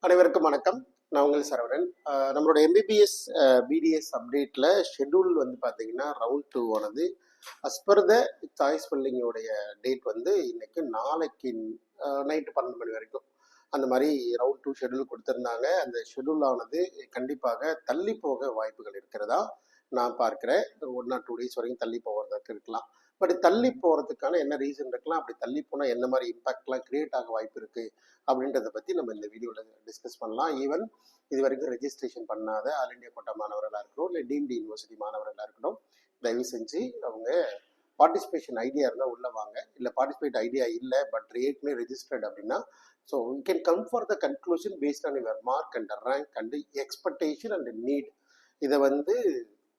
அனைவருக்கும் வணக்கம். நான் உங்கள் சரவணன். நம்மளோட எம்பிபிஎஸ் பிடிஎஸ் அப்டேட்டில் ஷெட்யூல் வந்து பார்த்தீங்கன்னா ரவுண்ட் 2 ஆனது அஸ் பர் த சாய்ஸ் ஃபில்லிங்கோடைய டேட் வந்து இன்னைக்கு நாளைக்கு நைட்டு 12 மணி வரைக்கும் அந்த மாதிரி ரவுண்ட் 2 ஷெட்யூல் கொடுத்துருந்தாங்க. அந்த ஷெட்யூல் ஆனது கண்டிப்பாக தள்ளி போக வாய்ப்புகள் இருக்கிறதா நான் பார்க்குறேன். 1 or 2 டேஸ் வரைக்கும் தள்ளி போகிறதுக்கு இருக்கலாம். பட் தள்ளி போகிறதுக்கான என்ன ரீசன் இருக்கலாம், அப்படி தள்ளி போனால் என்ன மாதிரி இம்பாக்ட்லாம் கிரியேட் ஆக வாய்ப்பு இருக்குது அப்படின்றத பற்றி நம்ம இந்த வீடியோவில் டிஸ்கஸ் பண்ணலாம். ஈவன் இது வரைக்கும் ரெஜிஸ்ட்ரேஷன் பண்ணாத ஆல் இண்டியா கோட்டா மாணவர்களாக இருக்கட்டும், இல்லை டீம்டு யூனிவர்சிட்டி மாணவர்களாக இருக்கட்டும், தயவு செஞ்சு அவங்க பார்ட்டிசிபேஷன் ஐடியா இருந்தால் உள்ள வாங்க. இல்லை பார்ட்டிசிபேட் ஐடியா இல்லை பட் ஏற்கனவே ரெஜிஸ்டர்ட் அப்படின்னா so you can come for the conclusion based on your mark and rank and expectation and need. இதை வந்து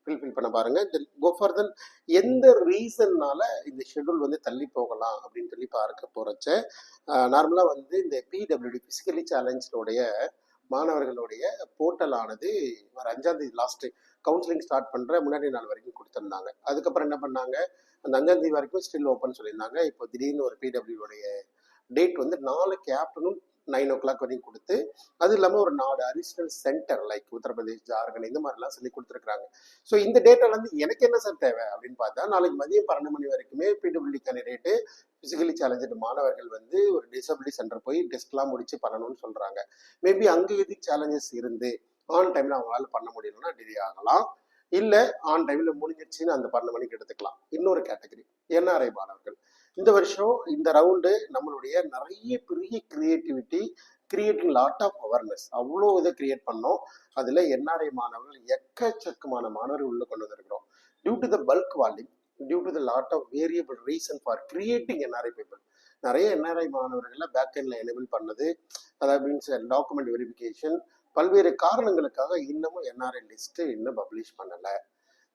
ஃபில்ஃபில் பண்ண பாருங்க. கோ ஃபார் எந்த ரீசன்னால இந்த ஷெட்யூல் வந்து தள்ளி போகலாம் அப்படின்னு சொல்லி பார்க்க போறச்ச நார்மலாக வந்து இந்த பிடபிள்யூடி பிசிக்கலி சேலஞ்சோடைய மாணவர்களுடைய போர்ட்டல் ஆனது வர 5ஆம் தேதி லாஸ்ட் கவுன்சிலிங் ஸ்டார்ட் பண்ற முன்னாடி நாள் வரைக்கும் கொடுத்துருந்தாங்க. அதுக்கப்புறம் என்ன பண்ணாங்க, அந்த 5ஆம் தேதி வரைக்கும் ஸ்டில் ஓப்பன் சொல்லியிருந்தாங்க. இப்போ திடீர்னு ஒரு பிடபிள்யூடைய டேட் வந்து நாளைக்கு ஆஃப்டர்நூன் 9 o'clock வரைக்கும் கொடுத்து, அது இல்லாமல் ஒரு 4 additional centre like Uttar Pradesh, Jharkhand இந்த மாதிரிலாம் சொல்லி கொடுத்துருக்காங்க. ஸோ இந்த டேட்டால வந்து எனக்கு என்ன சார் தேவை அப்படின்னு பார்த்தா, நாளைக்கு மதியம் 12 மணி வரைக்குமே பிடபிள்யூடி கேண்டிடேட்டு பிசிக்கலி சேலஞ்சு மாணவர்கள் வந்து ஒரு டிசபிலிட்டி சென்டர் போய் டெஸ்ட்லாம் முடிச்சு பண்ணணும்னு சொல்றாங்க. மேபி அங்கே எது சேலஞ்சஸ் இருந்து ஆன் டைம்ல அவங்களால பண்ண முடியலன்னா டிலே ஆகலாம், இல்லை ஆன் டைம்ல முடிஞ்சிருச்சுன்னு அந்த 12 மணிக்கு எடுத்துக்கலாம். இன்னொரு கேட்டகரி என்ஆர்ஐ மாணவர்கள். இந்த வருஷம் இந்த ரவுண்டு நம்மளுடைய நிறைய பெரிய creativity, creating lot of awareness, அவ்வளோ இதை கிரியேட் பண்ணோம். அதில் என்ஆர்ஐ மாணவர்கள் எக்கச்சக்கமான மாணவர்கள் உள்ள கொண்டு வந்திருக்கிறோம். Due to the bulk volume, due to the lot of variable reason for creating NRI people. நிறைய என்ஆர்ஐ மாணவர்களை பேக் எண்டில் எனேபிள் பண்ணது, அதாவது மீன்ஸ் டாக்குமெண்ட் வெரிஃபிகேஷன், பல்வேறு காரணங்களுக்காக இன்னமும் என்ஆர்ஐ லிஸ்ட்டு இன்னும் பப்ளிஷ் பண்ணலை.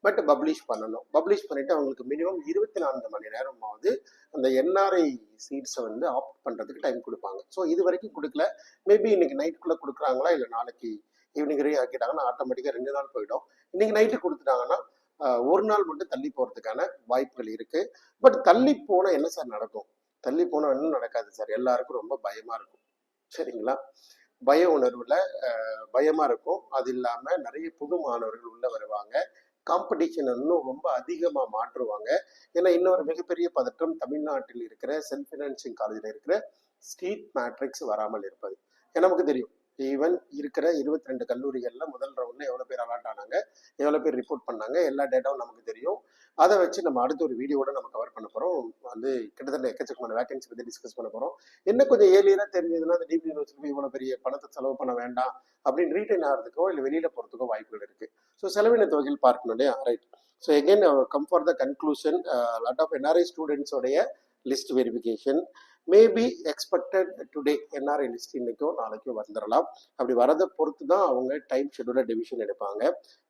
பட் பப்ளிஷ் பண்ணணும். பப்ளிஷ் பண்ணிட்டு அவங்களுக்கு மினிமம் 24 மணி நேரமாவது அந்த என்ஆர்ஐ சீட்ஸை வந்து ஆப்ட் பண்ணுறதுக்கு டைம் கொடுப்பாங்க. ஸோ இது வரைக்கும் கொடுக்கல. மேபி இன்னைக்கு நைட்டுக்குள்ளே கொடுக்குறாங்களா, இல்லை நாளைக்கு ஈவினிங் வரைக்கும் ஆக்கிட்டாங்கன்னா ஆட்டோமேட்டிக்காக 2 நாள் போயிடும். இன்னைக்கு நைட்டு கொடுத்துட்டாங்கன்னா ஒரு நாள் மட்டும் தள்ளி போகிறதுக்கான வாய்ப்புகள் இருக்குது. பட் தள்ளி போனால் என்ன சார் நடக்கும்? தள்ளி போனால் இன்னும் நடக்காது சார். எல்லாருக்கும் ரொம்ப பயமாக இருக்கும். சரிங்களா? பய உணர்வில் பயமாக இருக்கும். அது இல்லாமல் நிறைய புது மாணவர்கள் உள்ளே வருவாங்க. காம்படிஷன் இன்னும் ரொம்ப அதிகமாக மாற்றுவாங்க. ஏன்னா இன்னொரு மிகப்பெரிய பதற்றம் தமிழ்நாட்டில் இருக்கிற செல்ஃப் ஃபினான்சிங் காலேஜில் இருக்கிற ஸ்ட்ரீட் மேட்ரிக்ஸ் வராமல் இருப்பது. நமக்கு தெரியும், ஈவன் இருக்கிற 22 கல்லூரிகளில் முதல் ரவுண்டில் எவ்வளோ பேர் அலாட் ஆனாங்க, எவ்வளோ பேர் ரிப்போர்ட் பண்ணாங்க, எல்லா டேட்டாவும் நமக்கு தெரியும். அதை வச்சு நம்ம அடுத்த ஒரு வீடியோட நம்ம கவர் பண்ண போகிறோம். வந்து கிட்டத்தட்ட எக்கச்சக்கமான வேகன்சி பற்றி டிஸ்கஸ் பண்ண போகிறோம். என்ன கொஞ்சம் ஏர்லியராக தெரிஞ்சதுன்னா அந்த டீப் யூனிவர்சிட்டி இவ்வளோ பெரிய பணத்தை செலவு பண்ண வேண்டாம் அப்படின்னு ரீட்டைன் ஆகிறதுக்கோ இல்லை வெளியில் போகிறதுக்கோ வாய்ப்புகள் இருக்குது. ஸோ செலவின தொகையில் பார்க்கணும் இல்லையா? Right. So again come for the conclusion, lot of NRI ஸ்டூடெண்ட்ஸோடைய list verification maybe expected today. NRI list இன்னைக்கோ நாளைக்கோ வந்துடலாம். அப்படி வரதை பொறுத்து தான் அவங்க டைம் ஷெடியூலில் டிவிஷன் எடுப்பாங்க.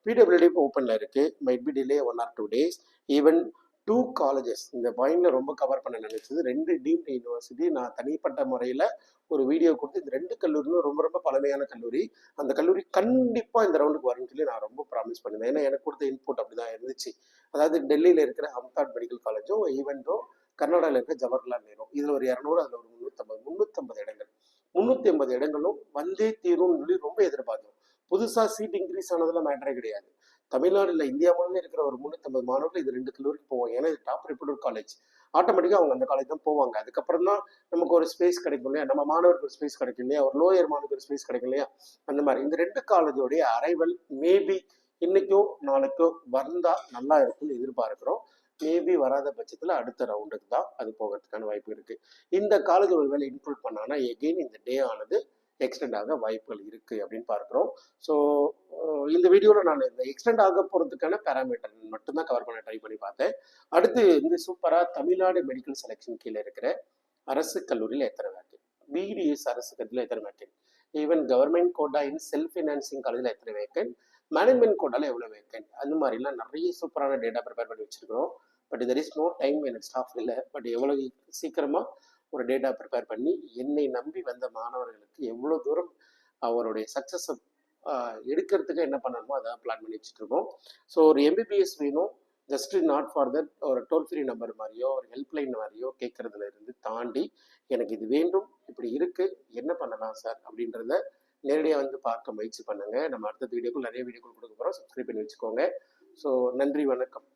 பிடபிள்யூடி ஓப்பனில் இருக்குது, might be delay 1 or 2 days. Even 2 colleges இந்த பாயிண்ட்ல ரொம்ப கவர் பண்ண நினைச்சது. 2 டீம்டு யூனிவர்சிட்டி நான் தனிப்பட்ட முறையில் ஒரு வீடியோ கொடுத்து, இந்த 2 கல்லூரியும் ரொம்ப ரொம்ப பழமையான கல்லூரி, அந்த கல்லூரி கண்டிப்பாக இந்த ரவுண்டுக்கு வரும்னு சொல்லி நான் ரொம்ப ப்ராமிஸ் பண்ணியிருந்தேன். ஏன்னா எனக்கு கொடுத்த இன்புட் அப்படி தான் இருந்துச்சு. அதாவது டெல்லியில் இருக்கிற அம்தாட் மெடிக்கல் காலேஜும் ஈவென்ட்டோ கர்நாடகாவில் இருக்கிற ஜவஹர்லால் நேரு, இதில் ஒரு 200, அதில் ஒரு 350 இடங்கள், 350 இடங்களும் வந்தே தீரும்னு சொல்லி ரொம்ப எதிர்பார்த்தோம். புதுசாக சீட் இன்க்ரீஸ் ஆனதெல்லாம் மேட்டரே கிடையாது. தமிழ்நாடு இல்லை, இந்தியா முழுவதும் இருக்கிற ஒரு 350 மாணவர்கள் இது 2 கல்லூரிக்கு போவாங்க. ஏன்னா இது டாப் ரெப்யூட்டட் காலேஜ். ஆட்டோமேட்டிக்காக அவங்க அந்த காலேஜ் தான் போவாங்க. அதுக்கப்புறம் தான் நமக்கு ஒரு ஸ்பேஸ் கிடைக்கும் இல்லையா, நம்ம மாணவருக்கு ஒரு ஸ்பேஸ் கிடைக்கும் இல்லையா, ஒரு லோயர் மாணவருக்கு ஒரு ஸ்பேஸ் கிடைக்கும் இல்லையா. அந்த மாதிரி இந்த 2 காலேஜோடைய அரைவல் மேபி இன்னைக்கோ நாளைக்கோ வந்தால் நல்லா இருக்கும்னு எதிர்பார்க்குறோம். மேபி வராத பட்சத்தில் அடுத்த ரவுண்டுக்கு தான் அது போகிறதுக்கான வாய்ப்பு இருக்குது. இந்த காலேஜ் ஒரு வேலை இன்க்ளூட் பண்ணாங்கன்னா எகெயின் இந்த டே ஆனது எக்ஸ்டெண்ட் ஆக வாய்ப்புகள் இருக்குது அப்படின்னு பார்க்குறோம். ஸோ இந்த வீடியோவில் நான் இந்த எக்ஸ்டெண்ட் ஆக போகிறதுக்கான பேராமீட்டர் மட்டும்தான் கவர் பண்ண ட்ரை பண்ணி பார்த்தேன். அடுத்து இந்த சூப்பராக தமிழ்நாடு மெடிக்கல் செலெக்ஷன் கீழே இருக்கிற அரசு கல்லூரியில் எத்தனை வேக்கன், பிடிஎஸ் அரசு கல்லூரியில் எத்தனை vacant, even government quota in self financing காலேஜில் எத்தனை வேக்கன், மேனேஜ்மெண்ட் கோட்டாவில் எவ்வளோ வேக்கன், அந்த மாதிரிலாம் நிறைய சூப்பரான டேட்டா ப்ரிப்பேர் பண்ணி வச்சுருக்கிறோம். But there is no time, எனக்கு ஸ்டாஃப் இல்லை. பட் எவ்வளோ சீக்கிரமாக ஒரு டேட்டா ப்ரிப்பேர் பண்ணி என்னை நம்பி வந்த மாணவர்களுக்கு எவ்வளோ தூரம் அவருடைய சக்ஸஸை எடுக்கிறதுக்கு என்ன பண்ணணுமோ அதான் பிளான் பண்ணி வச்சுட்டு இருக்கோம். ஸோ ஒரு எம்பிபிஎஸ் வேணும், ஜஸ்ட் நாட் ஃபார் தட் ஒரு டோல் ஃப்ரீ நம்பர் மாதிரியோ ஒரு ஹெல்ப்லைன் மாதிரியோ கேட்கறதுல இருந்து தாண்டி எனக்கு இது வேண்டும், இப்படி இருக்கு, என்ன பண்ணலாம் சார் அப்படின்றத நேரடியாக வந்து பார்க்க முயற்சி பண்ணுங்கள். நம்ம அடுத்த வீடியோக்குள் நிறைய வீடியோக்கள் கொடுக்க போகிறோம். சப்ஸ்கிரைப் பண்ணி வச்சுக்கோங்க. ஸோ நன்றி, வணக்கம்.